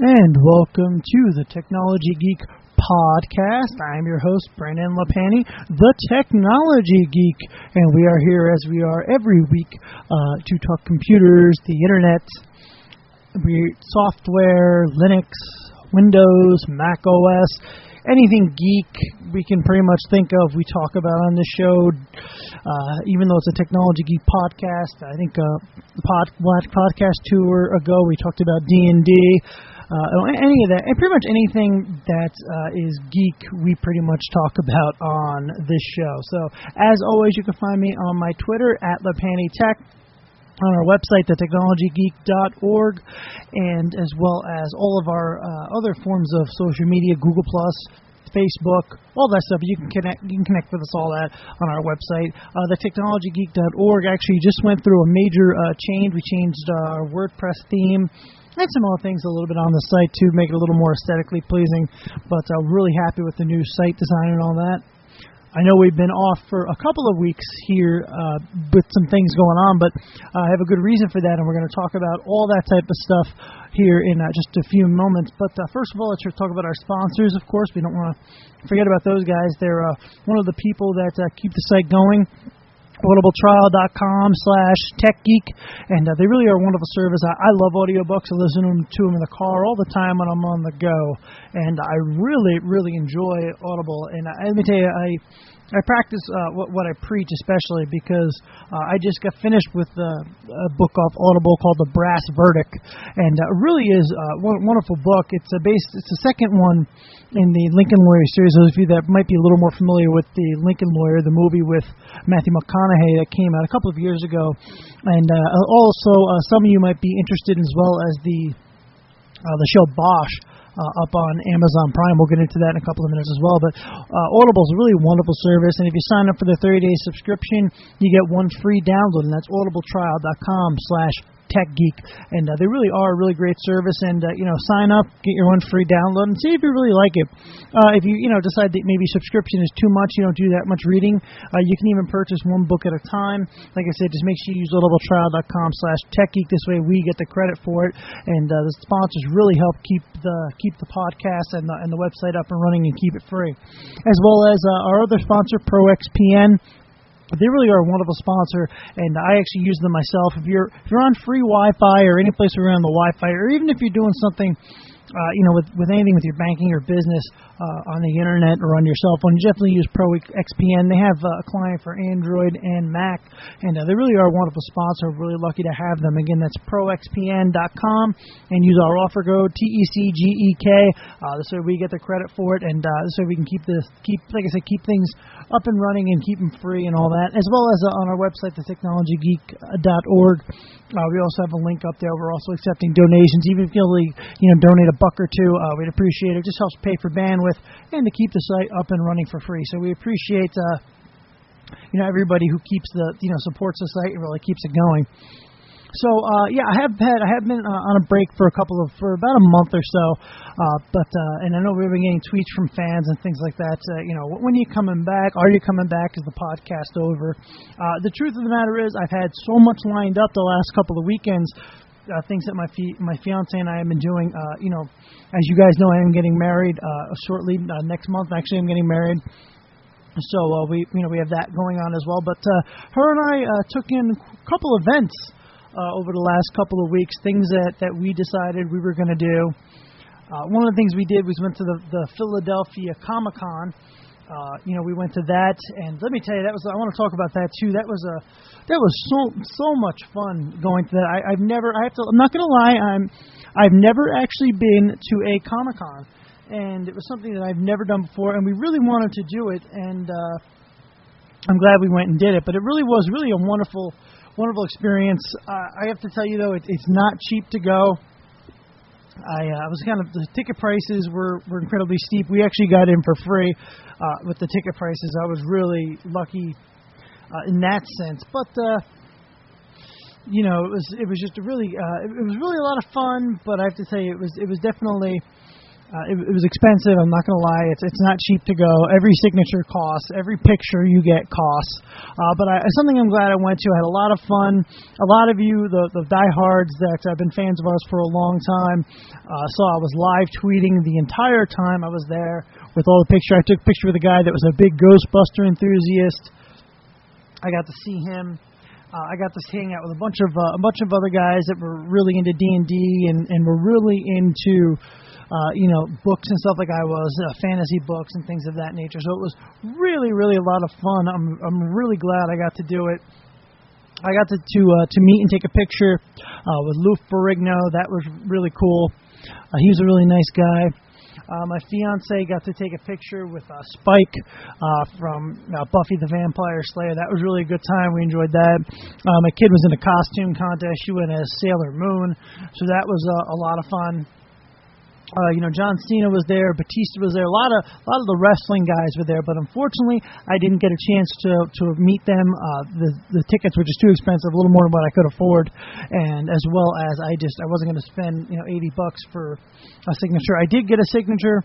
And welcome to the Technology Geek podcast. I'm your host, Brandon LaPanny, the Technology Geek, and we are here as we are every week to talk computers, the internet, software, Linux, Windows, Mac OS, anything geek we can pretty much think of, we talk about on this show. Even though it's a Technology Geek podcast, I think last podcast tour ago we talked about D&D. Any of that, and pretty much anything that is geek, we pretty much talk about on this show. So, as always, you can find me on my Twitter at LaPannyTech, on our website, thetechnologygeek.org, and as well as all of our other forms of social media, Google+, Facebook, all that stuff. You can connect with us all that on our website. Thetechnologygeek.org actually just went through a major change. We changed our WordPress theme and some other things a little bit on the site to make it a little more aesthetically pleasing. But I'm really happy with the new site design and all that. I know we've been off for a couple of weeks here with some things going on, but I have a good reason for that, and we're going to talk about all that type of stuff here in just a few moments. But first of all, let's talk about our sponsors, of course. We don't want to forget about those guys. They're one of the people that keep the site going. audibletrial.com/techgeek, and they really are a wonderful service. I love audiobooks. I listen to them in the car all the time when I'm on the go, and I really enjoy Audible. And let me tell you, I practice what I preach, especially because I just got finished with a book off Audible called The Brass Verdict, and it really is a wonderful book. It's the second one in the Lincoln Lawyer series. Those of you that might be a little more familiar with the Lincoln Lawyer, the movie with Matthew McConaughey that came out a couple of years ago, and also some of you might be interested as well as the show Bosch. Up on Amazon Prime. We'll get into that in a couple of minutes as well. But Audible is a really wonderful service, and if you sign up for the 30-day subscription, you get one free download, and that's audibletrial.com/techgeek. And they really are a really great service. And sign up, get your one free download, and see if you really like it. If you decide that maybe subscription is too much, you don't do that much reading, you can even purchase one book at a time. Like I said, just make sure you use audibletrial.com/techgeek. This way, we get the credit for it, and the sponsors really help keep the podcast and the website up and running and keep it free. As well as our other sponsor, ProXPN. They really are a wonderful sponsor, and I actually use them myself. If you're on free Wi-Fi or any place around the Wi-Fi, or even if you're doing something, with anything with your banking or business on the internet or on your cell phone, you definitely use ProXPN. They have a client for Android and Mac, and they really are a wonderful sponsor. We're really lucky to have them. Again, that's ProXPN.com, and use our offer code TECGEK. This way we get the credit for it, and this way we can keep things up and running and keep them free and all that. As well as on our website, thetechnologygeek.org. We also have a link up there. We're also accepting donations. Even if you only donate $1 or $2, we'd appreciate it. It just helps pay for bandwidth and to keep the site up and running for free. So we appreciate everybody who keeps supports the site and really keeps it going. So I have been on a break for about a month or so, and I know we've been getting tweets from fans and things like that. When are you coming back? Are you coming back? Is the podcast over? The truth of the matter is, I've had so much lined up the last couple of weekends. Things that my fiance and I have been doing. As you guys know, I am getting married shortly next month. Actually, I'm getting married. So we have that going on as well. But her and I took in a couple events over the last couple of weeks, things that we decided we were going to do. One of the things we did was went to the Philadelphia Comic-Con. We went to that, and let me tell you, I want to talk about that too. That was so much fun going to that. I'm not going to lie, I've never actually been to a Comic-Con, and it was something that I've never done before, and we really wanted to do it, and I'm glad we went and did it. But it really was a wonderful experience. I have to tell you though, it's not cheap to go. I was the ticket prices were incredibly steep. We actually got in for free with the ticket prices. I was really lucky in that sense. But it was just it was really a lot of fun. But I have to say, it was definitely It was expensive. I'm not going to lie. It's not cheap to go. Every signature costs. Every picture you get costs. But something I'm glad I went to. I had a lot of fun. A lot of you, the diehards that have been fans of ours for a long time, saw I was live tweeting the entire time I was there with all the pictures. I took a picture with a guy that was a big Ghostbuster enthusiast. I got to see him. I got to hang out with a bunch of other guys that were really into D&D and were really into books and stuff like I was, fantasy books and things of that nature. So it was really, really a lot of fun. I'm really glad I got to do it. I got to meet and take a picture with Lou Ferrigno. That was really cool. He was a really nice guy. My fiance got to take a picture with Spike from Buffy the Vampire Slayer. That was really a good time. We enjoyed that. My kid was in a costume contest. She went as Sailor Moon, so that was a lot of fun. John Cena was there, Batista was there, a lot of the wrestling guys were there, but unfortunately I didn't get a chance to meet them. The tickets were just too expensive, a little more than what I could afford, and as well as I wasn't going to spend $80 for a signature. I did get a signature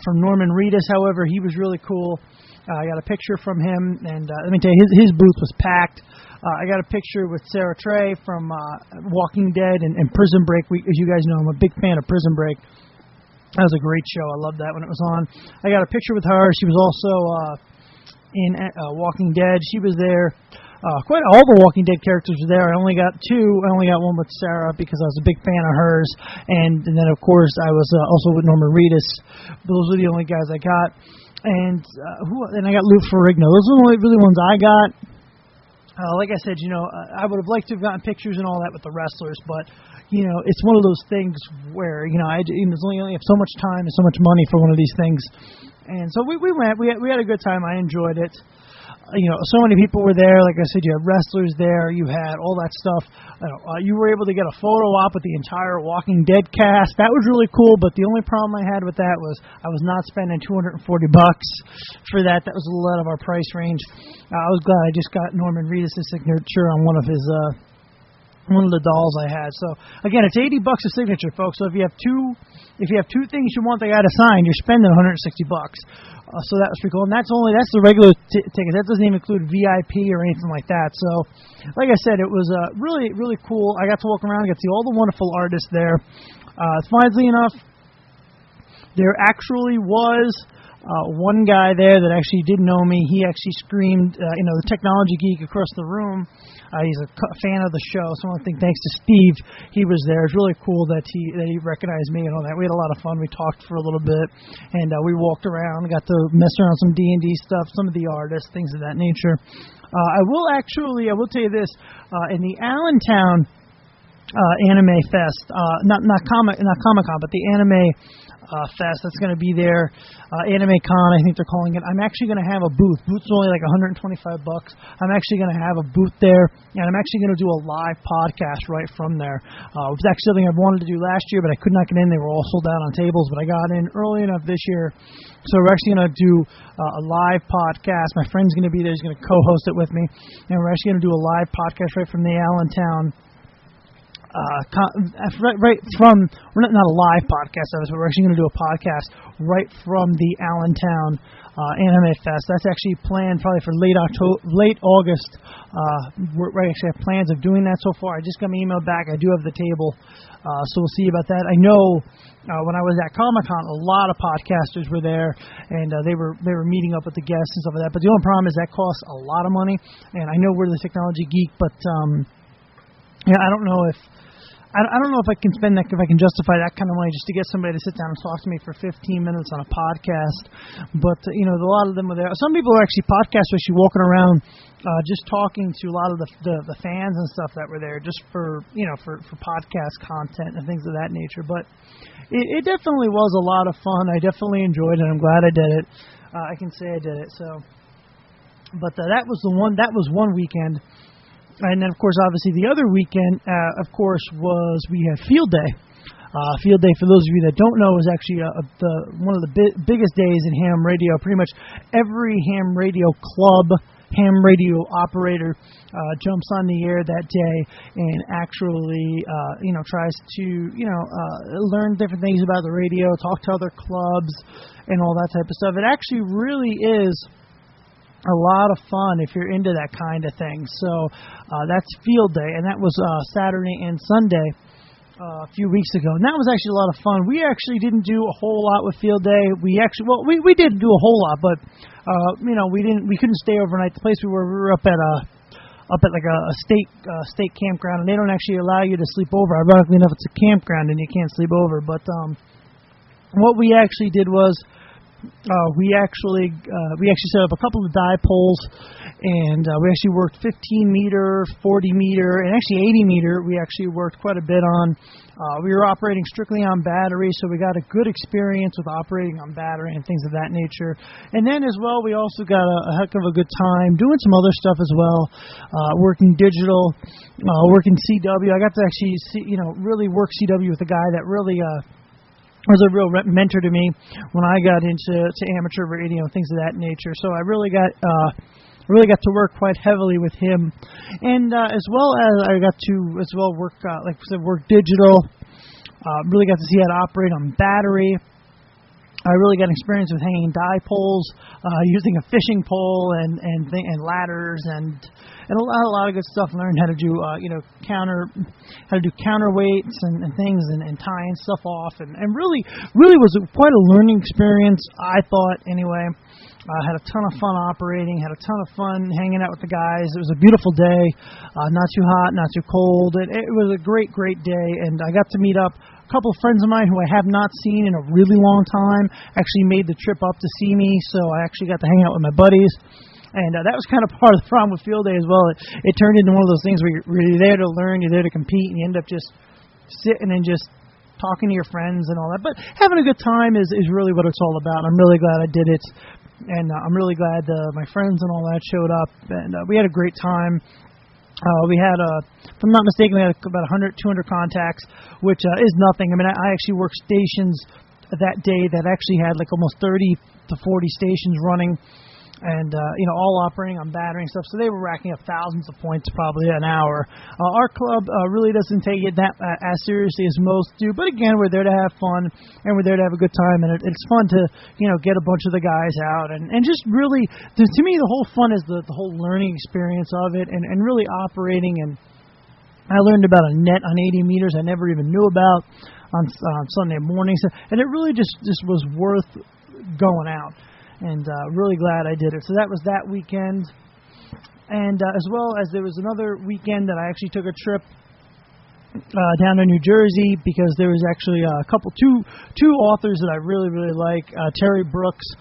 from Norman Reedus, however, he was really cool. I got a picture from him, and let me tell you, his booth was packed. I got a picture with Sarah Trey from Walking Dead and Prison Break. As you guys know, I'm a big fan of Prison Break. That was a great show. I loved that when it was on. I got a picture with her. She was also in Walking Dead. She was there. Quite all the Walking Dead characters were there. I only got two. I only got one with Sarah because I was a big fan of hers. And then, of course, I was also with Norman Reedus. Those were the only guys I got. And I got Lou Ferrigno. Those are the only really ones I got. Like I said, I would have liked to have gotten pictures and all that with the wrestlers, but it's one of those things where there's only have so much time and so much money for one of these things, and so we went. We had a good time. I enjoyed it. So many people were there. Like I said, you had wrestlers there. You had all that stuff. You were able to get a photo op with the entire Walking Dead cast. That was really cool, but the only problem I had with that was I was not spending $240 for that. That was a little out of our price range. I was glad I just got Norman Reedus' signature on one of the dolls I had. So again, it's $80 a signature, folks. So if you have two things you want the guy to sign, you're spending $160. So that was pretty cool. And that's the regular ticket. That doesn't even include VIP or anything like that. So, like I said, it was really, really cool. I got to walk around, got to see all the wonderful artists there. Finally enough, there actually was one guy there that actually did know me. He actually screamed, the technology geek across the room. He's a fan of the show, so I want to think thanks to Steve, he was there. It's really cool that he recognized me and all that. We had a lot of fun. We talked for a little bit, and we walked around, got to mess around some D&D stuff, some of the artists, things of that nature. I will tell you this, in the Allentown Anime Fest, not Comic-Con, but the Anime Fest that's going to be there, Anime Con, I think they're calling it. I'm actually going to have a booth. Booth's only like $125. I'm actually going to have a booth there, and I'm actually going to do a live podcast right from there. It was actually something I wanted to do last year, but I could not get in. They were all sold out on tables, but I got in early enough this year. So we're actually going to do a live podcast. My friend's going to be there. He's going to co-host it with me, and we're actually going to do a live podcast right from the Allentown right from, we're not a live podcast, but we're actually going to do a podcast right from the Allentown Anime Fest. That's actually planned probably for late August. We actually have plans of doing that so far. I just got my email back. I do have the table, so we'll see about that. I know when I was at Comic-Con, a lot of podcasters were there, and they were meeting up with the guests and stuff like that. But the only problem is that costs a lot of money, and I know we're the technology geek, but I don't know if I can spend that, if I can justify that kind of money just to get somebody to sit down and talk to me for 15 minutes on a podcast. But, a lot of them were there. Some people are actually podcasters, actually walking around just talking to a lot of the fans and stuff that were there just for podcast content and things of that nature. But it definitely was a lot of fun. I definitely enjoyed it. I'm glad I did it. I can say I did it. So, but that was one weekend. And then, of course, obviously the other weekend, was we had Field Day. Field Day, for those of you that don't know, is actually one of the biggest days in ham radio. Pretty much every ham radio club, ham radio operator jumps on the air that day and actually, tries to, learn different things about the radio, talk to other clubs, and all that type of stuff. It actually really is a lot of fun if you're into that kind of thing. So that's Field Day, and that was Saturday and Sunday a few weeks ago. And that was actually a lot of fun. We actually didn't do a whole lot with Field Day. We did do a whole lot, but we couldn't stay overnight. The place we were up at like a state campground, and they don't actually allow you to sleep over. Ironically enough, it's a campground and you can't sleep over. But what we actually did was we actually set up a couple of dipoles, and we actually worked 15 meter, 40 meter, and actually 80 meter. We actually worked quite a bit on. We were operating strictly on battery, so we got a good experience with operating on battery and things of that nature. And then as well, we also got a heck of a good time doing some other stuff as well, working digital, working CW. I got to actually really work CW with a guy that really was a real mentor to me when I got into amateur radio and things of that nature. So I really got to work quite heavily with him, and as well as I got to work like I said, work digital. Really got to see how to operate on battery. I really got experience with hanging dipoles, using a fishing pole and ladders and a lot of good stuff. Learned how to do counterweights and things and tying stuff off and really was quite a learning experience, I thought anyway. Had a ton of fun operating, had a ton of fun hanging out with the guys. It was a beautiful day, not too hot, not too cold. It was a great day, and I got to meet up a couple of friends of mine who I have not seen in a really long time. Actually made the trip up to see me, so I actually got to hang out with my buddies. And that was kind of part of the problem with Field Day as well. It turned into one of those things where you're there to learn, you're there to compete, and you end up just sitting and just talking to your friends and all that. But having a good time is really what it's all about. I'm really glad I did it. And I'm really glad my friends and all that showed up, and we had a great time. We had, if I'm not mistaken, we had about 100, 200 contacts, which is nothing. I mean, I actually worked stations that day that actually had like almost 30 to 40 stations running, and all operating on battery and stuff. So they were racking up thousands of points probably an hour. Our club really doesn't take it that as seriously as most do. But again, we're there to have fun, and we're there to have a good time. And it's fun to get a bunch of the guys out and just really, to me, the whole fun is the whole learning experience of it and really operating. And I learned about a net on 80 meters I never even knew about on Sunday mornings, and it really just was worth going out. And really glad I did it. So that was that weekend. And as well as there was another weekend that I actually took a trip down to New Jersey because there was actually two authors that I really like, Terry Brooks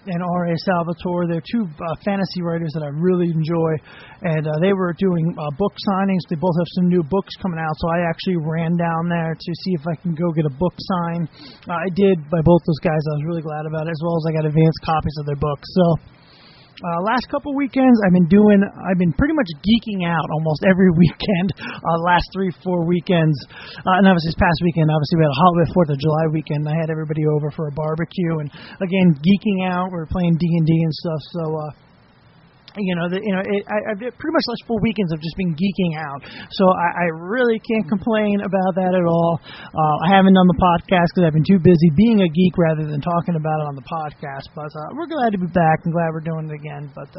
and R.A. Salvatore. They're two fantasy writers that I really enjoy, and they were doing book signings. They both have some new books coming out, so I actually ran down there to see if I can go get a book signed. I did by both those guys. I was really glad about it, as well as I got advanced copies of their books. So last couple weekends, I've been pretty much geeking out almost every weekend. Last 3-4 weekends, and obviously this past weekend, obviously we had a holiday 4th of July weekend. I had everybody over for a barbecue, and again geeking out. We were playing D&D and stuff. So I've pretty much last 4 weekends of just been geeking out. So I really can't complain about that at all. I haven't done the podcast because I've been too busy being a geek rather than talking about it on the podcast. But we're glad to be back and glad we're doing it again. But,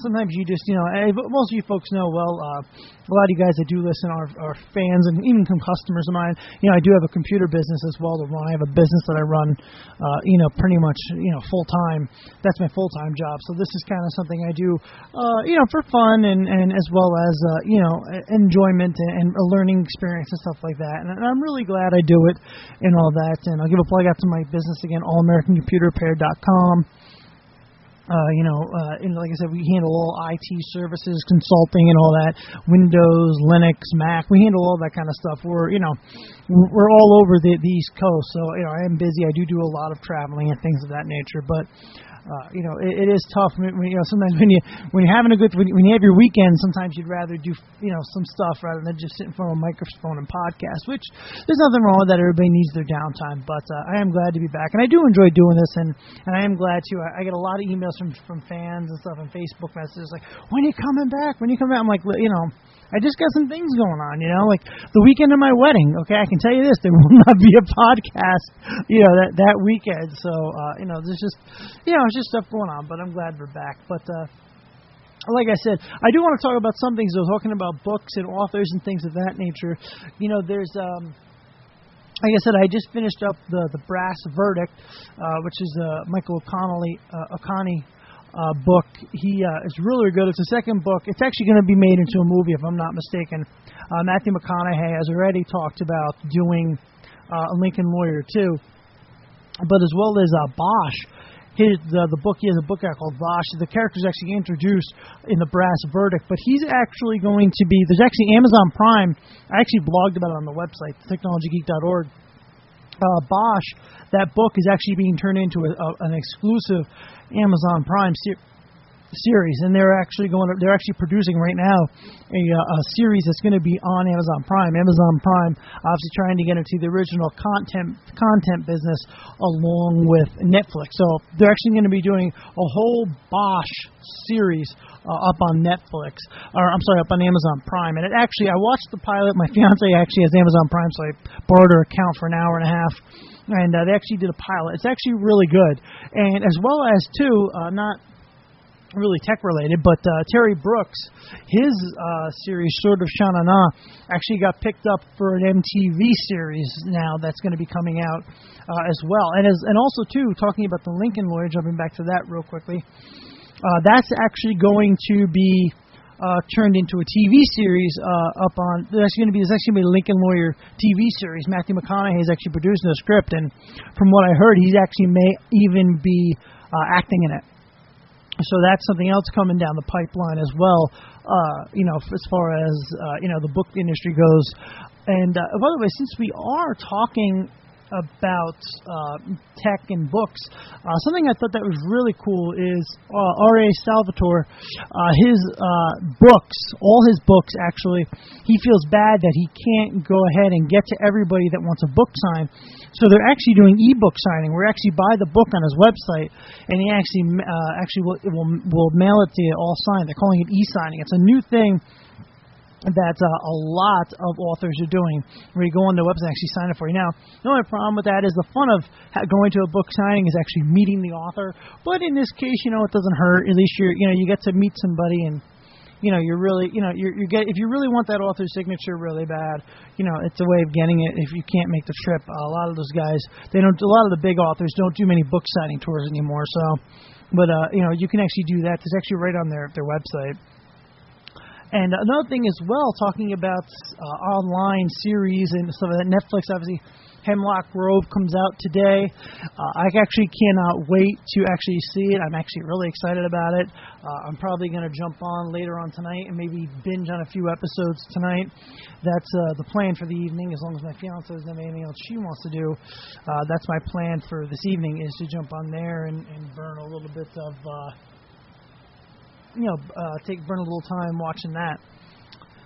sometimes you just, most of you folks know, well, a lot of you guys that do listen are fans and even some customers of mine. I do have a computer business as well to run. I have a business that I run, pretty much, full-time. That's my full-time job. So this is kind of something I do for fun and as well as, enjoyment and a learning experience and stuff like that. And I'm really glad I do it and all that. And I'll give a plug out to my business again, allamericancomputerrepair.com. And like I said, we handle all IT services, consulting and all that, Windows, Linux, Mac. We handle all that kind of stuff. We're all over the East Coast. So, I am busy. I do a lot of traveling and things of that nature. But it is tough. Sometimes when you're having a good, when you have your weekend, sometimes you'd rather do, some stuff rather than just sit in front of a microphone and podcast, which there's nothing wrong with that. Everybody needs their downtime, but I am glad to be back. And I do enjoy doing this, and I am glad to. I get a lot of emails from fans and stuff and Facebook messages like, when are you coming back? When are you coming back? I'm like, I just got some things going on, like the weekend of my wedding. Okay, I can tell you this: there will not be a podcast, that weekend. So, there's just, it's just stuff going on. But I'm glad we're back. But like I said, I do want to talk about some things. I was talking about books and authors and things of that nature. There's like I said, I just finished up the Brass Verdict, which is Michael O'Connell book. He is really good. It's the second book. It's actually going to be made into a movie, if I'm not mistaken. Matthew McConaughey has already talked about doing a Lincoln Lawyer too, but as well as Bosch. The book, he has a book out called Bosch. The character's actually introduced in the Brass Verdict, but he's actually going to be. There's actually Amazon Prime. I actually blogged about it on the website, technologygeek.org. Bosch, that book is actually being turned into an exclusive Amazon Prime series, and they're actually producing right now a series that's going to be on Amazon Prime. Amazon Prime obviously trying to get into the original content business along with Netflix. So they're actually going to be doing a whole Bosch series up on Netflix, up on Amazon Prime. And I watched the pilot. My fiance actually has Amazon Prime, so I borrowed her account for an hour and a half. And they actually did a pilot. It's actually really good. And as well as, too, not really tech-related, but Terry Brooks, his series, Sword of Shanana, actually got picked up for an MTV series now that's going to be coming out as well. And also, too, talking about the Lincoln Lawyer, jumping back to that real quickly, that's actually going to be turned into a TV series there's actually going to be a Lincoln Lawyer TV series. Matthew McConaughey is actually producing the script, and from what I heard, he actually may even be acting in it. So that's something else coming down the pipeline as well, as far as, the book industry goes. And, by the way, since we are talking about tech and books, something I thought that was really cool is R.A. Salvatore, his books, all his books actually, he feels bad that he can't go ahead and get to everybody that wants a book signed. So they're actually doing ebook signing. Where actually buy the book on his website, and he actually will mail it to you all signed. They're calling it e-signing. It's a new thing that a lot of authors are doing, where you go on their website and actually sign it for you. Now, the only problem with that is the fun of going to a book signing is actually meeting the author. But in this case, it doesn't hurt. At least you get to meet somebody, and you're really, if you really want that author's signature really bad, it's a way of getting it. If you can't make the trip, a lot of those guys, a lot of the big authors don't do many book signing tours anymore. So, but you can actually do that. It's actually right on their website. And another thing as well, talking about online series and stuff like that, Netflix, obviously, Hemlock Grove comes out today. I actually cannot wait to actually see it. I'm actually really excited about it. I'm probably going to jump on later on tonight and maybe binge on a few episodes tonight. That's the plan for the evening, as long as my fiance doesn't have anything else she wants to do. That's my plan for this evening, is to jump on there and burn a little bit of... burn a little time watching that.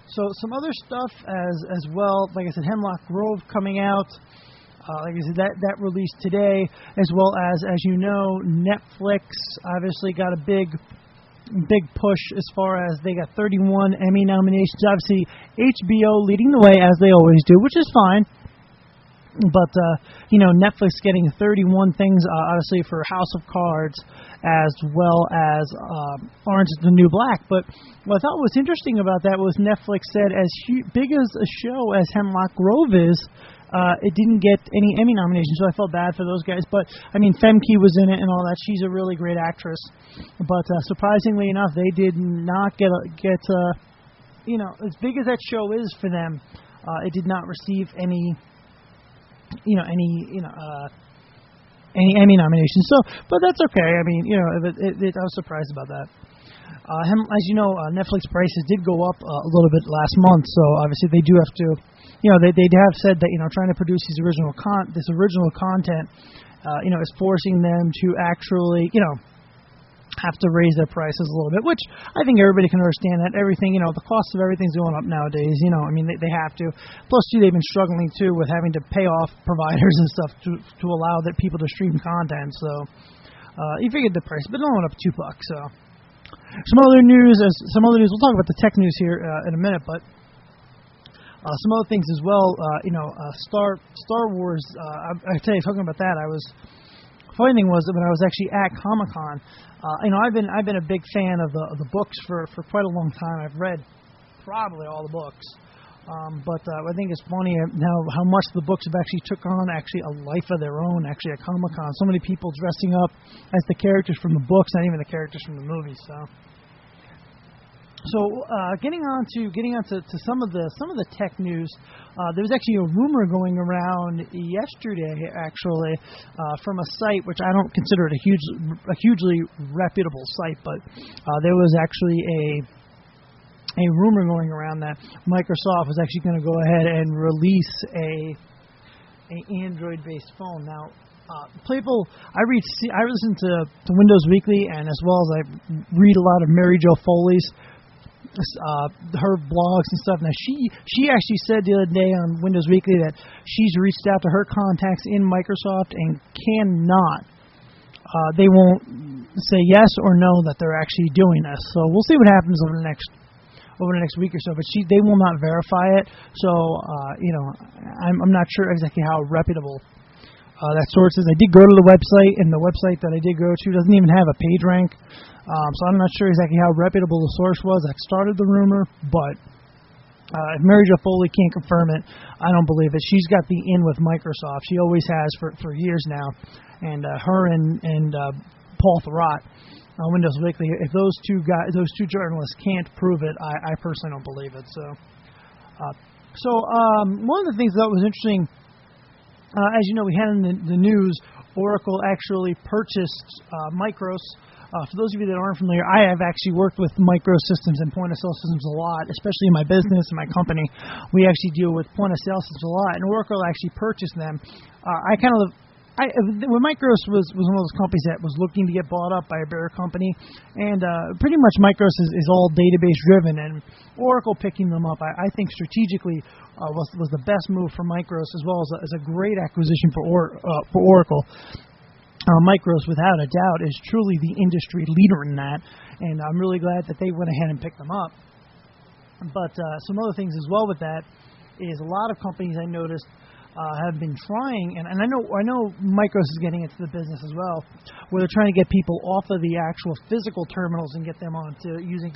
So some other stuff as well. Like I said, Hemlock Grove coming out. Like I said, that released today, as well as you know, Netflix obviously got a big push as far as they got 31 Emmy nominations. Obviously, HBO leading the way, as they always do, which is fine. But, Netflix getting 31 things, obviously, for House of Cards, as well as Orange is the New Black. But what I thought was interesting about that was Netflix said, as big as a show as Hemlock Grove is, it didn't get any Emmy nominations, so I felt bad for those guys. But, Femke was in it and all that. She's a really great actress. But surprisingly enough, they did not get as big as that show is for them, it did not receive any Emmy nominations. So, but that's okay. I was surprised about that. As you know, Netflix prices did go up a little bit last month, so obviously they do have to, they have said that, trying to produce this original content, is forcing them to actually, have to raise their prices a little bit, which I think everybody can understand that. Everything, the cost of everything's going up nowadays. I mean, they have to. Plus, too, they've been struggling, too, with having to pay off providers and stuff to allow that people to stream content. So you figured the price, but it only went up $2. So some other news. We'll talk about the tech news here in a minute, but some other things as well. Star Wars. I tell you, talking about that, funny thing was that when I was actually at Comic-Con, I've been a big fan of the books for quite a long time. I've read probably all the books, but I think it's funny now how much the books have actually took on a life of their own. Actually, at Comic-Con, so many people dressing up as the characters from the books, not even the characters from the movies. So getting on to some of the tech news, there was actually a rumor going around yesterday, actually, from a site which I don't consider it a hugely reputable site, but there was actually a rumor going around that Microsoft was actually going to go ahead and release a Android-based phone. Now, people, I listen to Windows Weekly, and as well as I read a lot of Mary Jo Foley's. Her blogs and stuff. Now she actually said the other day on Windows Weekly that she's reached out to her contacts in Microsoft and cannot. They won't say yes or no that they're actually doing this. So we'll see what happens over the next week or so. But they will not verify it. So I'm not sure exactly how reputable that source is. I did go to the website, and the website that I did go to doesn't even have a page rank. So I'm not sure exactly how reputable the source was that started the rumor, but if Mary Jo Foley can't confirm it, I don't believe it. She's got the in with Microsoft. She always has for years now. And her and Paul Thurrott on Windows Weekly, if those two journalists can't prove it, I personally don't believe it. So one of the things that was interesting, as you know, we had in the news, Oracle actually purchased Micros. For those of you that aren't familiar, I have actually worked with micro systems and point-of-sale systems a lot, especially in my business and my company. We actually deal with point-of-sale systems a lot, and Oracle actually purchased them. When Micros was one of those companies that was looking to get bought up by a bigger company, and pretty much Micros is all database-driven, and Oracle picking them up, I think strategically was the best move for Micros, as well as a great acquisition for Oracle. Micros, without a doubt, is truly the industry leader in that, and I'm really glad that they went ahead and picked them up. But some other things as well with that is a lot of companies I noticed have been trying, and I know Micros is getting into the business as well, where they're trying to get people off of the actual physical terminals and get them onto using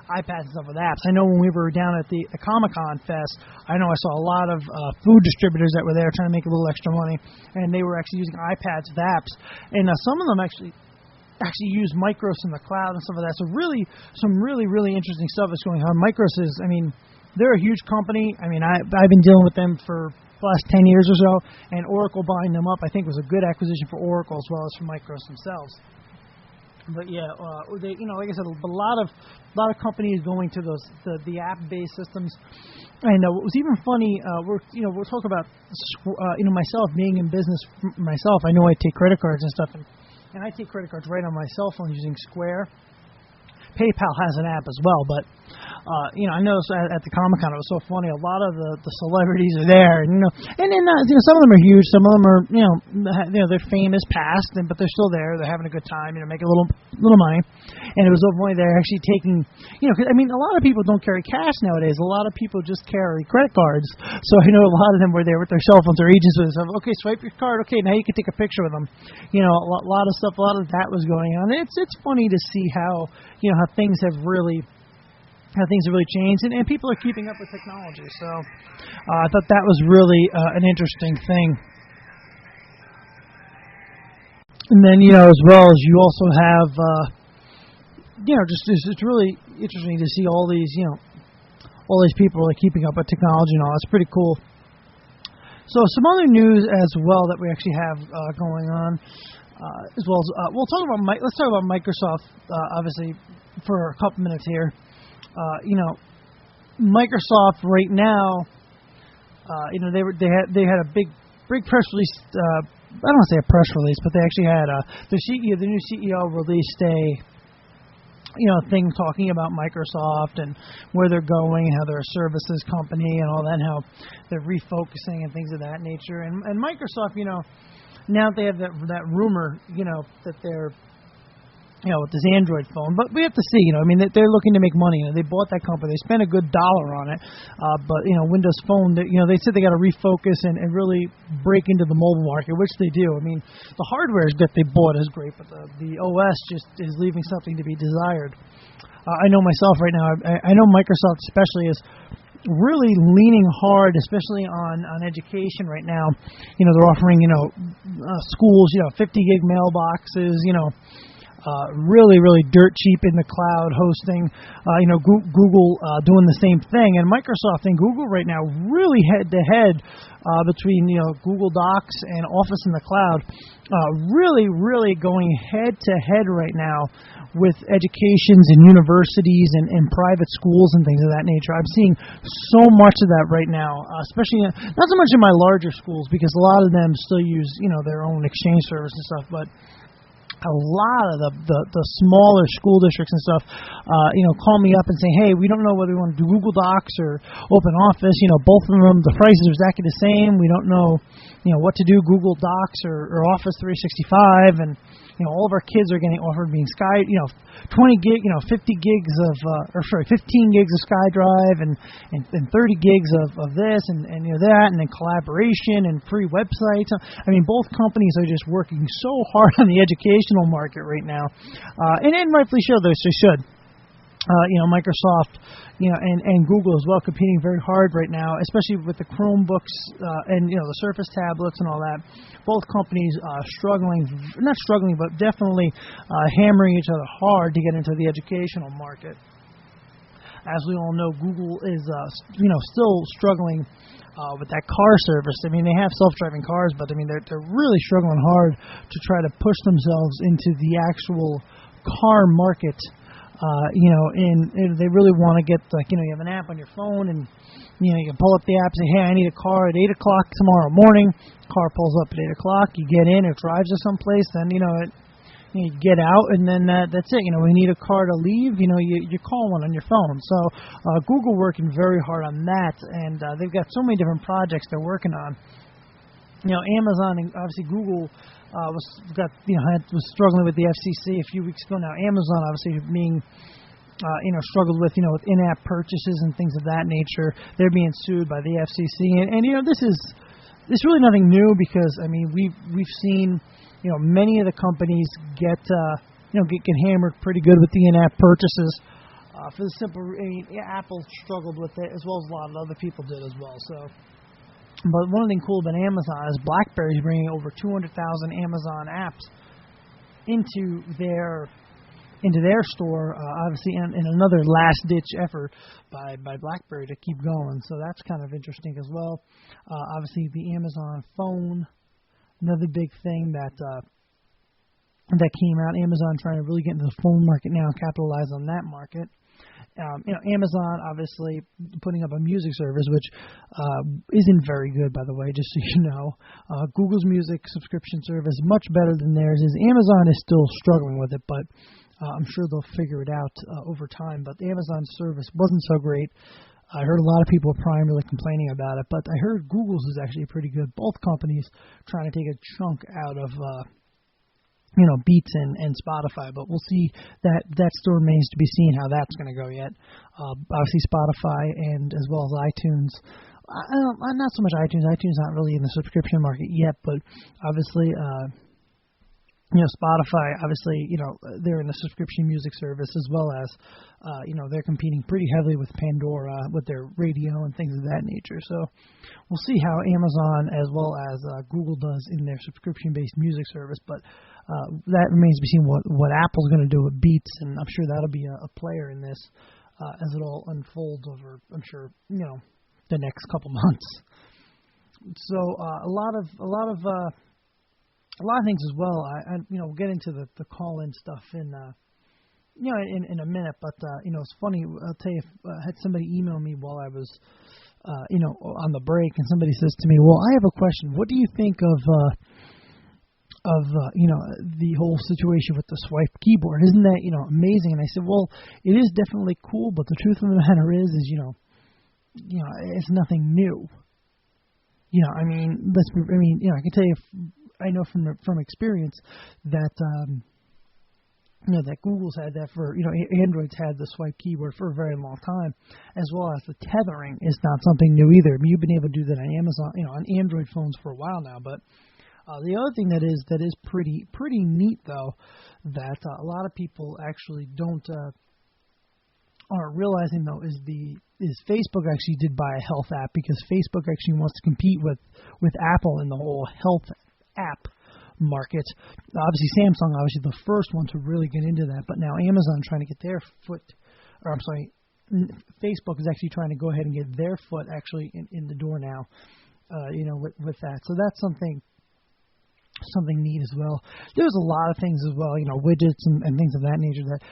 iPads and stuff with apps. I know when we were down at the Comic-Con Fest, I know I saw a lot of food distributors that were there trying to make a little extra money, and they were actually using iPads with apps. And some of them actually use Micros in the cloud and stuff like that. So some really interesting stuff is going on. Micros is, they're a huge company. I've been dealing with them for the last 10 years or so, and Oracle buying them up, I think, was a good acquisition for Oracle as well as for Micros themselves. But yeah, like I said, a lot of companies going to the app-based systems. And what was even funny, we're talking about myself being in business myself. I know I take credit cards and stuff, and I take credit cards right on my cell phone using Square. PayPal has an app as well, but I noticed at the Comic-Con it was so funny. A lot of the celebrities are there, and some of them are huge, some of them are they're famous past, but they're still there. They're having a good time, making a little money. And it was so funny. They're actually taking, cause, a lot of people don't carry cash nowadays. A lot of people just carry credit cards. So a lot of them were there with their cell phones or agents with them. Okay, swipe your card. Okay, now you can take a picture with them. A lot of stuff, a lot of that was going on. It's funny to see how things have really changed, and people are keeping up with technology. So I thought that was really an interesting thing. And then, as well as you also have, it's really interesting to see all these people keeping up with technology and all. It's pretty cool. So some other news as well that we actually have going on, as well as let's talk about Microsoft, obviously, for a couple minutes here. Microsoft right now, they had a big press release I don't want to say a press release, but they actually had the new CEO released a thing talking about Microsoft and where they're going, how they're a services company and all that, and how they're refocusing and things of that nature. And Microsoft, now they have that rumor, that they're with this Android phone, but we have to see, they're looking to make money. They bought that company, they spent a good $1 on it, but Windows Phone, they said they got to refocus and really break into the mobile market, which they do. The hardware that they bought is great, but the OS just is leaving something to be desired. I know myself right now. I know Microsoft especially is really leaning hard, especially on education right now. They're offering schools 50 gig mailboxes, really, really dirt cheap in the cloud hosting. Google doing the same thing, and Microsoft and Google right now really head to head between Google Docs and Office in the cloud. Really, really going head to head right now with educations and universities and private schools and things of that nature. I'm seeing so much of that right now, especially not so much in my larger schools because a lot of them still use their own Exchange service and stuff, but a lot of the smaller school districts and stuff, call me up and say, hey, we don't know whether we want to do Google Docs or Open Office. Both of them, the prices are exactly the same. We don't know, what to do, Google Docs or Office 365, and all of our kids are getting offered being 20 gig, 50 gigs of, 15 gigs of SkyDrive and 30 gigs of this and that, and then collaboration and free websites. Both companies are just working so hard on the educational market right now, and rightfully so. They should. Microsoft, and Google as well, competing very hard right now, especially with the Chromebooks and the Surface tablets and all that. Both companies not struggling, but definitely hammering each other hard to get into the educational market. As we all know, Google is still struggling with that car service. They have self-driving cars, but they're really struggling hard to try to push themselves into the actual car market. And they really want to get, you have an app on your phone, and, you can pull up the app and say, hey, I need a car at 8 o'clock tomorrow morning. Car pulls up at 8 o'clock. You get in, it drives you someplace, then, you get out, and then that's it. We need a car to leave, you call one on your phone. So Google working very hard on that, and they've got so many different projects they're working on. Amazon and obviously Google was struggling with the FCC a few weeks ago. Now Amazon obviously being struggled with with in-app purchases and things of that nature. They're being sued by the FCC, and this is really nothing new because we've seen many of the companies get hammered pretty good with the in-app purchases. For the simple, Apple struggled with it as well as a lot of other people did as well. So. But one thing cool about Amazon is BlackBerry's bringing over 200,000 Amazon apps into their store, obviously, in another last-ditch effort by BlackBerry to keep going. So that's kind of interesting as well. Obviously, the Amazon phone, another big thing that came out. Amazon trying to really get into the phone market now and capitalize on that market. Amazon obviously putting up a music service, which isn't very good, by the way, just so you know. Google's music subscription service is much better than theirs. Amazon is still struggling with it, but I'm sure they'll figure it out over time. But the Amazon service wasn't so great. I heard a lot of people primarily complaining about it, but I heard Google's is actually pretty good. Both companies trying to take a chunk out of Beats and Spotify, but we'll see. That still remains to be seen how that's going to go yet. Obviously Spotify and as well as iTunes. Not so much iTunes. iTunes not really in the subscription market yet, but obviously Spotify, obviously, they're in the subscription music service as well as, they're competing pretty heavily with Pandora, with their radio and things of that nature. So we'll see how Amazon as well as Google does in their subscription-based music service. But that remains to be seen what Apple's going to do with Beats, and I'm sure that'll be a player in this as it all unfolds over, I'm sure, the next couple months. So a lot of things as well. We'll get into the call-in stuff in a minute. But it's funny. I'll tell you, I had somebody email me while I was, on the break, and somebody says to me, "Well, I have a question. What do you think of the whole situation with the swipe keyboard. Isn't that, amazing? And I said, well, it is definitely cool, but the truth of the matter is it's nothing new. I can tell you, I know from experience that, that Google's had that for, Android's had the swipe keyboard for a very long time, as well as the tethering is not something new either. I mean, you've been able to do that on Amazon, on Android phones for a while now, but the other thing that is pretty neat, though, that a lot of people actually aren't realizing, though, is Facebook actually did buy a health app, because Facebook actually wants to compete with Apple in the whole health app market. Obviously, Samsung, the first one to really get into that, but now Amazon trying to get their Facebook is actually trying to go ahead and get their foot actually in the door now, with that. So that's something neat as well. There's a lot of things as well, widgets and things of that nature that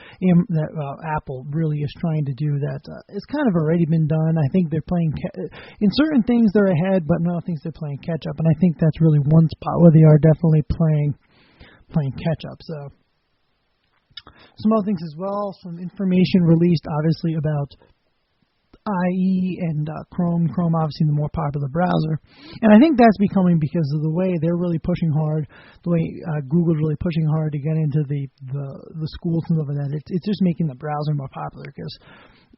Apple really is trying to do that it's kind of already been done. I think they're playing in certain things they're ahead, but in other things they're playing catch up, and I think that's really one spot where they are definitely playing catch up. So some other things as well, some information released obviously about IE and Chrome. Chrome, obviously, the more popular browser. And I think that's becoming because of the way they're really pushing hard, the way Google's really pushing hard to get into the schools and stuff like that. It's just making the browser more popular, because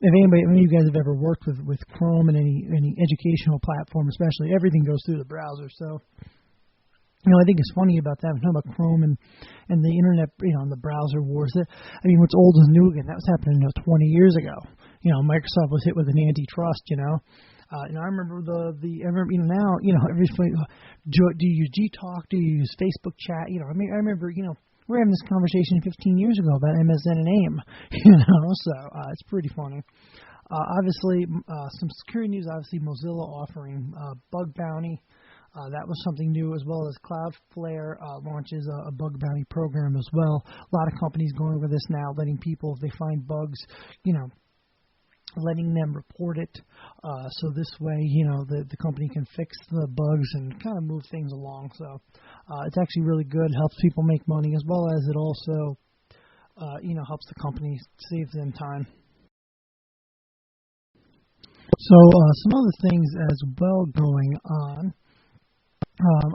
if any of you guys have ever worked with Chrome and any educational platform, especially, everything goes through the browser. So, I think it's funny about that. I'm talking about Chrome and the internet, and the browser wars. What's old is new again. That was happening 20 years ago. Microsoft was hit with an antitrust. I remember now, everybody, do you use Gtalk? Do you use Facebook Chat? I remember, we were having this conversation 15 years ago about MSN and AIM. So it's pretty funny. Obviously, some security news. Obviously, Mozilla offering bug bounty. That was something new, as well as Cloudflare launches a bug bounty program as well. A lot of companies going over this now, letting people, if they find bugs, letting them report it. So this way, the company can fix the bugs and kind of move things along. So it's actually really good. Helps people make money, as well as it also, helps the company save them time. So some other things as well going on.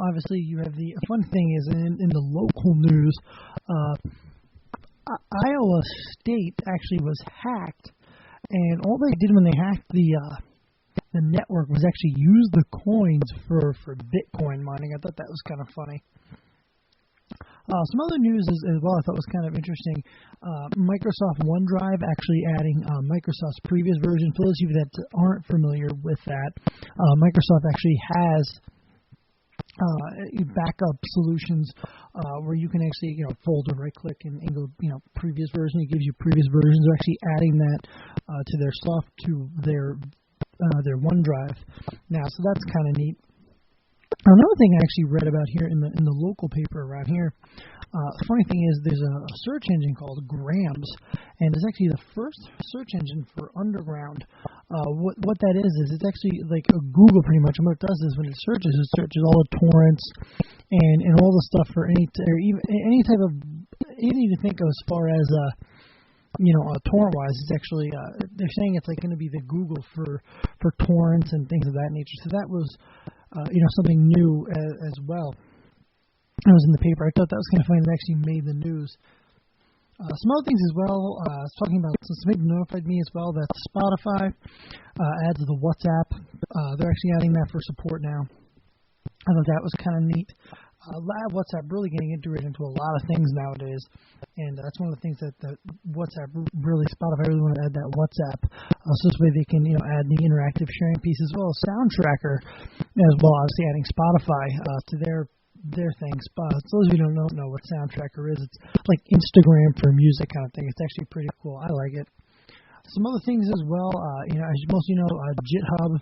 Obviously, you have the fun thing is in the local news, Iowa State actually was hacked, and all they did when they hacked the network was actually use the coins for Bitcoin mining. I thought that was kind of funny. Some other news as well I thought was kind of interesting. Microsoft OneDrive actually adding Microsoft's previous version. For those of you that aren't familiar with that, Microsoft actually has backup solutions where you can actually folder right click and go previous version. It gives you previous versions. They're actually adding that to their OneDrive now, so that's kind of neat. Another thing I actually read about here in the local paper around here. The funny thing is, there's a search engine called Grams, and it's actually the first search engine for underground. What that is it's actually like a Google pretty much. And what it does is when it searches all the torrents and all the stuff for any type of anything you think of as far as torrent wise. It's actually they're saying it's like going to be the Google for torrents and things of that nature. So that was something new as well. It was in the paper. I thought that was kind of funny. It actually made the news. Some other things as well. I was talking about, somebody notified me as well that Spotify adds the WhatsApp. They're actually adding that for support now. I thought that was kind of neat. WhatsApp really getting integrated into a lot of things nowadays, and that's one of the things that WhatsApp really, Spotify really want to add that WhatsApp, so this way they can add the interactive sharing piece as well as Sound Tracker as well. Obviously, adding Spotify to their things. So those of you who don't know what Sound Tracker is, it's like Instagram for music kind of thing. It's actually pretty cool. I like it. Some other things as well. As most of you know, GitHub,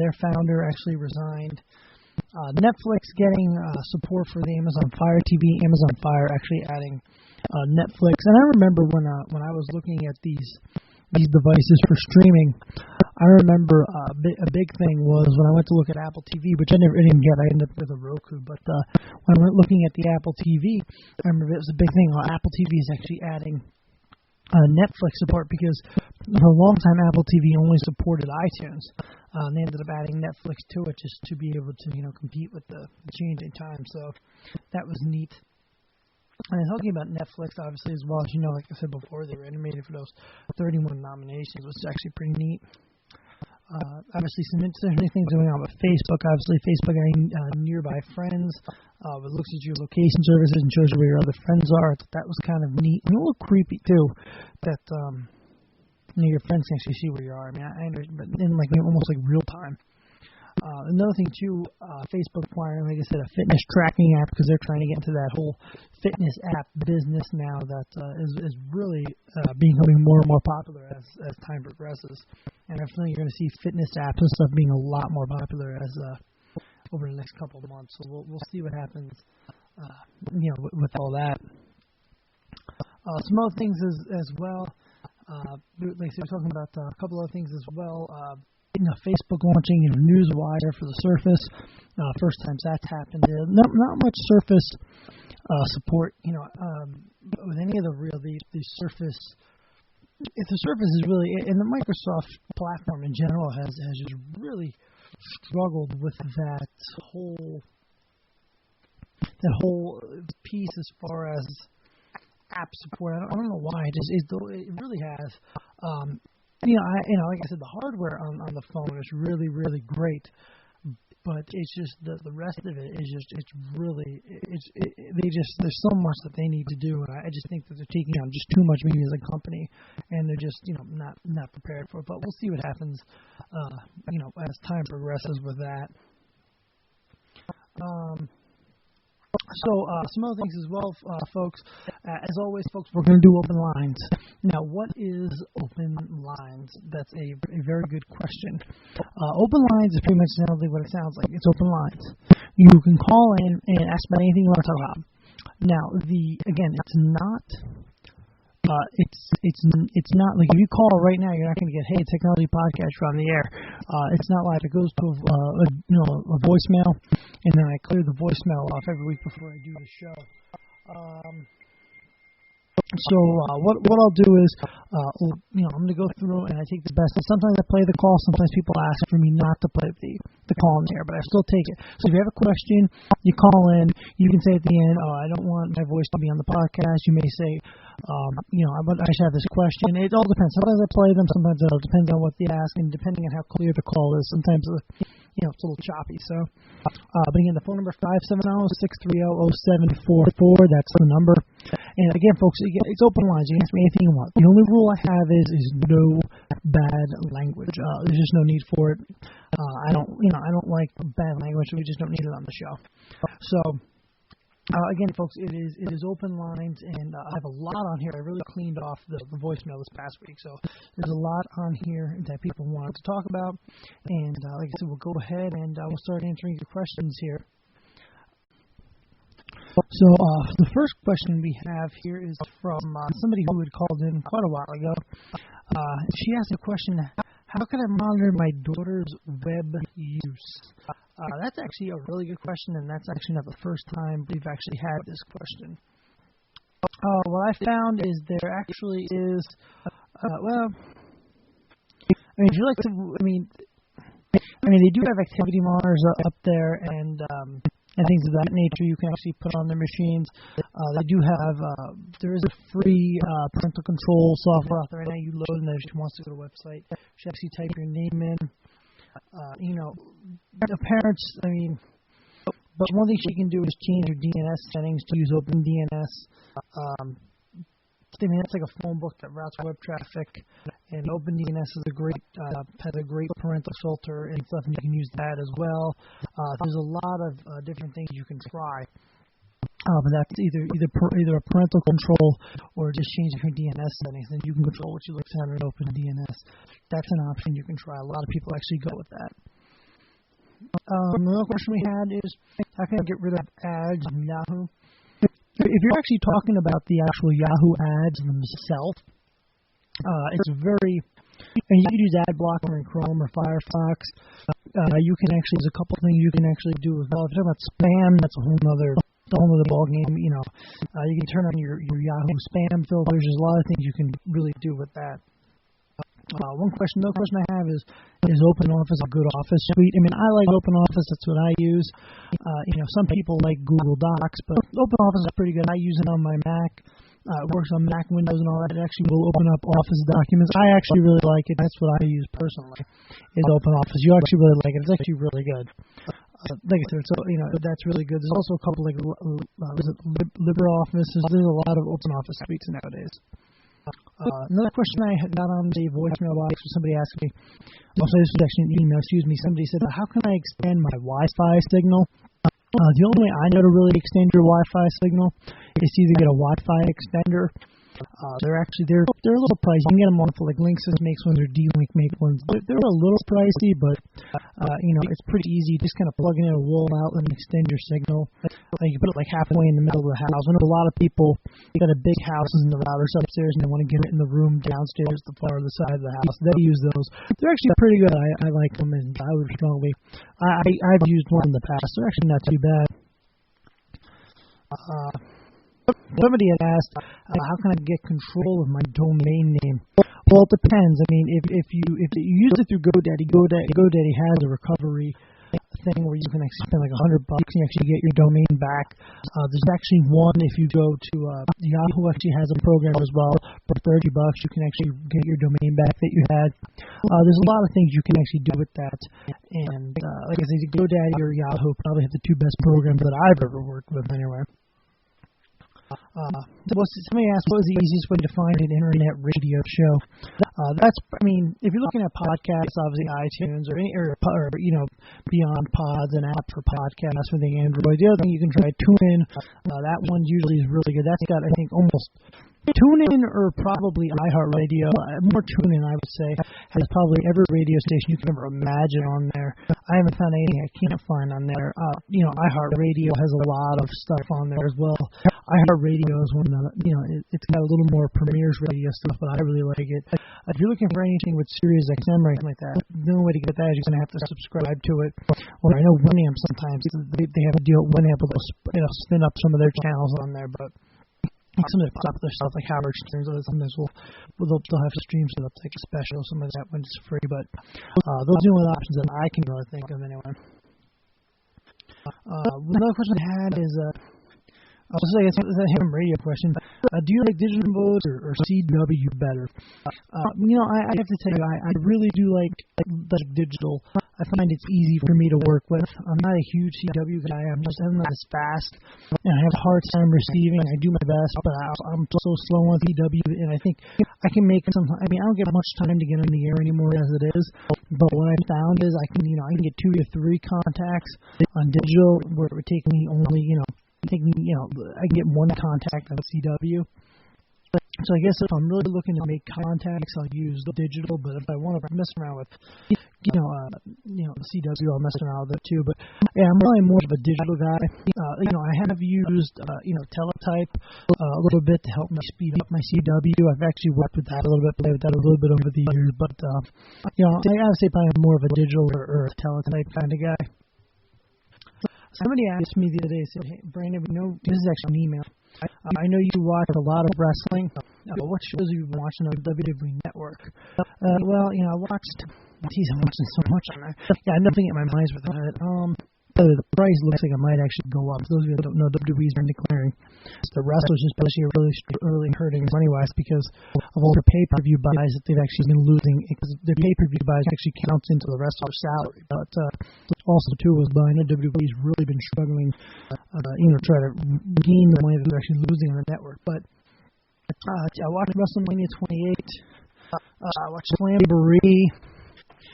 their founder actually resigned. Netflix getting support for the Amazon Fire TV. Amazon Fire actually adding Netflix. And I remember when I was looking at these these devices for streaming. I remember a big thing was when I went to look at Apple TV, which I didn't get. I ended up with a Roku. But when I went looking at the Apple TV, I remember it was a big thing. Apple TV is actually adding Netflix support because for a long time Apple TV only supported iTunes. They ended up adding Netflix to it just to be able to compete with the changing time. So that was neat. And talking about Netflix, obviously, as well as like I said before, they were animated for those 31 nominations, which is actually pretty neat. Obviously, some interesting things going on with Facebook. Obviously, Facebook adding nearby friends. It looks at your location services and shows you where your other friends are. I thought that was kind of neat and a little creepy too. That your friends can actually see where you are. I mean, I understand, but in almost like real time. Another thing too, Facebook acquiring, like I said, a fitness tracking app because they're trying to get into that whole fitness app business now that is really becoming more and more popular as time progresses. And I feel like you're going to see fitness apps and stuff being a lot more popular as over the next couple of months. So we'll see what happens, with all that. Some other things as well. Like I said, we're talking about a couple other things as well. Facebook launching Newswire for the Surface. First time that's happened. Not much Surface support. With any of the Surface. If the Surface is really, and the Microsoft platform in general has just really struggled with that whole piece as far as app support. I don't know why. It really has. Like I said, the hardware on the phone is really, really great, but it's just the rest of it is there's so much that they need to do, and I just think that they're taking on just too much maybe as a company, and they're just not prepared for it. But we'll see what happens, as time progresses with that. So some other things as well, folks. As always, folks, we're going to do open lines. Now, what is open lines? That's a very good question. Open lines is pretty much what it sounds like. It's open lines. You can call in and ask about anything you want to talk about. Now, it's not. It's not like if you call right now, you're not going to get, hey, technology podcast, you're on the air. It's not live. It goes to a voicemail, and then I clear the voicemail off every week before I do the show. So what I'll do is, I'm going to go through and I take the best. Sometimes I play the call. Sometimes people ask for me not to play the call in there, but I still take it. So if you have a question, you call in. You can say at the end, I don't want my voice to be on the podcast. You may say, I should have this question. It all depends. Sometimes I play them. Sometimes it depends on what they ask, and depending on how clear the call is. Sometimes it's a little choppy. So, but again, the phone number 570-630-0744. That's the number. And again, folks, it's open lines. You can ask me anything you want. The only rule I have is no bad language. There's just no need for it. I don't like bad language, so we just don't need it on the show. So, again, folks, it is open lines, and I have a lot on here. I really cleaned off the voicemail this past week, so there's a lot on here that people wanted to talk about. And like I said, we'll go ahead and we'll start answering your questions here. So the first question we have here is from somebody who had called in quite a while ago. She asked a question, how can I monitor my daughter's web use? That's actually a really good question, and that's actually not the first time we've actually had this question. What I found is there actually is, if you like to, they do have activity monitors up there, and things of that nature you can actually put on their machines. They do have, there is a free parental control software out there right now. You load it, and if she wants to go to the website, she actually type your name in. The parents, but one thing she can do is change her DNS settings to use OpenDNS. It's like a phone book that routes web traffic, and OpenDNS is has a great parental filter and stuff, and you can use that as well. There's a lot of different things you can try, but that's either a parental control or just changing her DNS settings, and you can control what she looks at in OpenDNS. That's an option you can try. A lot of people actually go with that. Another question we had is, how can I get rid of ads in Yahoo? If you're actually talking about the actual Yahoo ads themselves, It's very, and you can use ad blocker in Chrome or Firefox. You can actually, there's a couple things you can actually do with If you're talking about spam, that's a whole other ball game. You can turn on your Yahoo spam filters. There's a lot of things you can really do with that. Another question I have is OpenOffice a good office suite? I mean, I like OpenOffice. That's what I use. Some people like Google Docs, but OpenOffice is pretty good. I use it on my Mac. It works on Mac, Windows, and all that. It actually will open up Office documents. I actually really like it. That's what I use personally, is OpenOffice. You actually really like it. It's actually really good. Like I said, that's really good. There's also a couple like LibreOffice. There's a lot of OpenOffice suites nowadays. Another question I got on the voicemail box was somebody asked me, also this was actually an email, somebody said, how can I extend my Wi-Fi signal? The only way I know to really extend your Wi-Fi signal is to either get a Wi-Fi extender. They're a little pricey. You can get them on for like Linksys makes ones or D-Link makes ones. They're a little pricey, but it's pretty easy. Just kind of plug in a wall outlet and extend your signal. You put it like halfway in the middle of the house. I know a lot of people got a big houses and the router's upstairs and they want to get it in the room downstairs, the far other side of the house. They use those. They're actually pretty good. I like them, and I would strongly. I've used one in the past. They're actually not too bad. Somebody had asked, how can I get control of my domain name? Well, it depends. I mean, if you use it through GoDaddy has a recovery thing where you can actually spend like $100 and you actually get your domain back. There's actually one if you go to Yahoo actually has a program as well for $30. You can actually get your domain back that you had. There's a lot of things you can actually do with that. And like I said, GoDaddy or Yahoo probably have the two best programs that I've ever worked with anyway. Somebody asked, what was the easiest way to find an internet radio show? If you're looking at podcasts, obviously iTunes or Beyond Pods, an app for podcasts for the Android. The other thing you can try, TuneIn. That one usually is really good. That's got, I think, almost TuneIn or probably iHeartRadio. More TuneIn, I would say, has probably every radio station you can ever imagine on there. I haven't found anything I can't find on there. iHeartRadio has a lot of stuff on there as well. iHeartRadio is one that, it's got a little more Premier's radio stuff, but I really like it. If you're looking for anything with Sirius XM or anything like that, the only way to get that is you're going to have to subscribe to it. Well, I know Winamp sometimes, they have a deal with Winamp, they'll spin up some of their channels on there, but some of the popular stuff like Howard Stearns, sometimes they'll have streams set up like a special, some of that one's free, but those are the only options that I can really think of anyway. Another question I had is, I'll say it's a ham radio question. Do you like digital modes or CW better? I have to tell you, I really do like digital. I find it's easy for me to work with. I'm not a huge CW guy. I'm not as fast, and I have a hard time receiving. I do my best, but I'm so slow on CW, and I think I can make some. I don't get much time to get on the air anymore as it is. But what I found is I can get 2 to 3 contacts on digital, where it would take me only I can get one contact on CW. So I guess if I'm really looking to make contacts, I'll use the digital. But if I want to mess around with, the CW, I'll mess around with it too. But yeah, I'm really more of a digital guy. I have used, Teletype a little bit to help me speed up my CW. I've actually worked with that a little bit, played with that a little bit over the years. But I would say probably more of a digital or a Teletype kind of guy. Somebody asked me the other day, said, "Hey, Brandon, this is actually an email. I know you watch a lot of wrestling. What shows have you been watching on the WWE Network?" I watched. Geez, I'm watching so much on there. Yeah, nothing in my mind with that. The price looks like it might actually go up. For those of you that don't know, WWE's been declaring the wrestlers especially are really hurting money-wise because of all the pay-per-view buys that they've actually been losing. Because the pay-per-view buys actually counts into the wrestler's salary. But also, too, I know WWE's really been struggling, try to gain the money that they're actually losing on the network. But I watched WrestleMania 28. I watched Slamboree.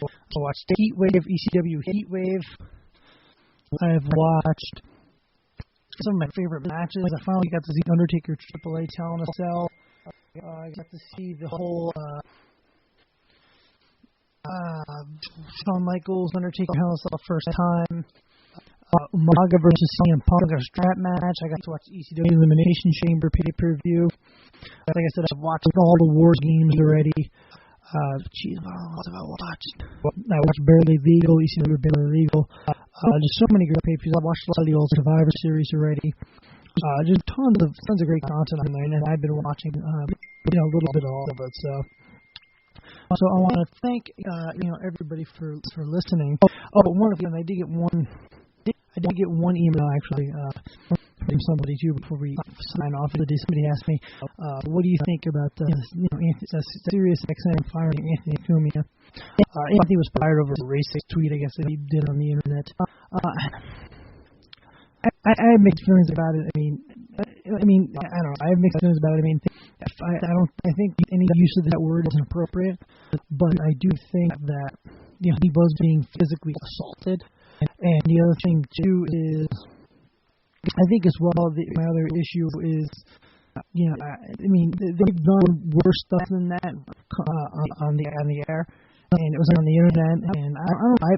I watched Heatwave, ECW Heatwave. I've watched some of my favorite matches. I finally got to see Undertaker Triple H Hell in a Cell. I got to see the whole Shawn Michaels Undertaker Hell in a Cell the first time. Umaga versus CM Punk, a strap match. I got to watch ECW Elimination Chamber pay-per-view. Like I said, I've watched all the War Games already. What else have I watched? I watched Barely Legal, ECW Barely Legal. There's so many great pay-per-views. I've watched a lot of the old Survivor Series already. Just tons of great content on there, and I've been watching, a little bit of all of it. So I want to thank, everybody for listening. One of them, I did get one email actually from somebody too before we sign off for the day. Somebody asked me, "What do you think about Sirius XM firing Anthony Cumia?" Anthony was fired over a racist tweet, I guess, that he did on the internet. I have mixed feelings about it. I mean, I don't know. I have mixed feelings about it. I think any use of that word is inappropriate, but I do think that he was being physically assaulted. And the other thing too is, I think as well, my other issue is, they've done worse stuff than that on the air. And it was on the internet, and I don't know. I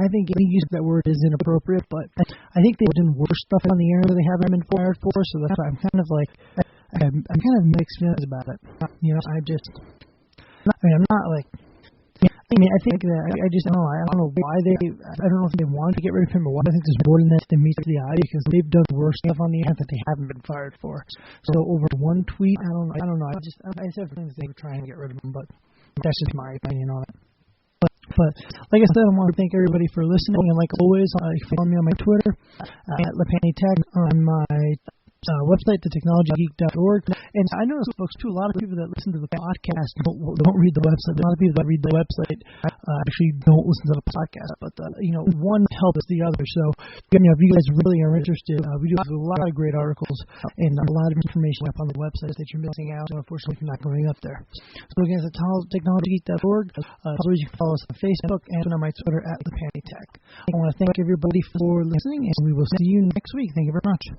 think any use of that word is inappropriate, but I think they've done worse stuff on the air that they haven't been fired for. So that's why I'm kind of mixed feelings about it. I'm not like. I think that I don't know why I don't know if they wanted to get rid of him or what. I think there's more than that to meet the eye because they've done worse stuff on the air that they haven't been fired for. So over one tweet, I don't know. I just have things they were trying to get rid of him, but that's just my opinion on it. But like I said, I want to thank everybody for listening, and like always, you can follow me on my Twitter at LePannyTech, on my website, thetechnologygeek.org. And I notice, folks, too, a lot of people that listen to the podcast don't read the website. A lot of people that read the website actually don't listen to the podcast. But, one helps the other. So, if you guys really are interested, we do have a lot of great articles and a lot of information up on the website that you're missing out. So, unfortunately, if you're not going up there. So, again, it's thetechnologygeek.org. Otherwise, you can follow us on Facebook and on my Twitter at LePannyTech. I want to thank everybody for listening, and we will see you next week. Thank you very much.